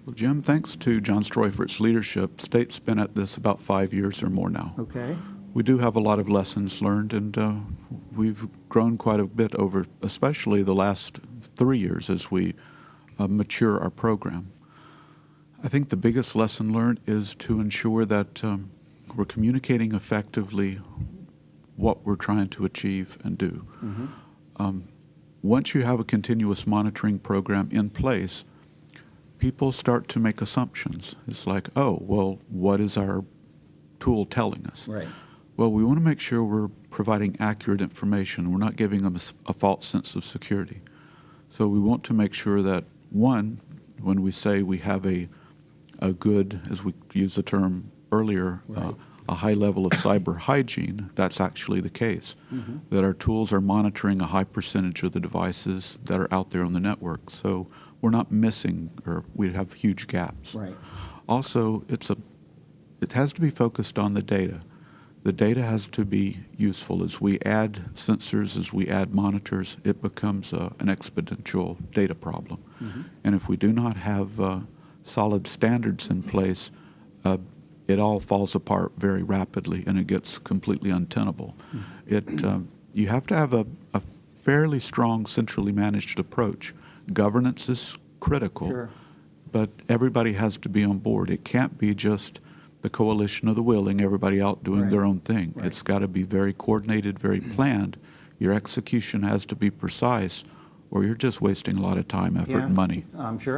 Well, Jim, thanks to John Stroy for its leadership, state's been at this about 5 years or more now. Okay. We do have a lot of lessons learned, and we've grown quite a bit over, especially the last 3 years as we mature our program. I think the biggest lesson learned is to ensure that we're communicating effectively what we're trying to achieve and do. Mm-hmm. Once you have a continuous monitoring program in place, people start to make assumptions. It's like, oh, well, what is our tool telling us? Right. Well, we want to make sure we're providing accurate information. We're not giving them a false sense of security. So we want to make sure that, one, when we say we have a good, as we used the term earlier, Right. A high level of cyber hygiene, that's actually the case. Mm-hmm. That our tools are monitoring a high percentage of the devices that are out there on the network. So we're not missing, or we have huge gaps. Right. Also, it has to be focused on the data. The data has to be useful. As we add sensors, as we add monitors, it becomes an exponential data problem. Mm-hmm. And if we do not have solid standards in place, it all falls apart very rapidly, and it gets completely untenable. Mm-hmm. You have to have a fairly strong centrally managed approach. Governance is critical, Sure. but everybody has to be on board. It can't be just the coalition of the willing, everybody out doing Right. their own thing. Right. It's got to be very coordinated, very planned. Your execution has to be precise, or you're just wasting a lot of time, effort, Yeah, and money. I'm sure.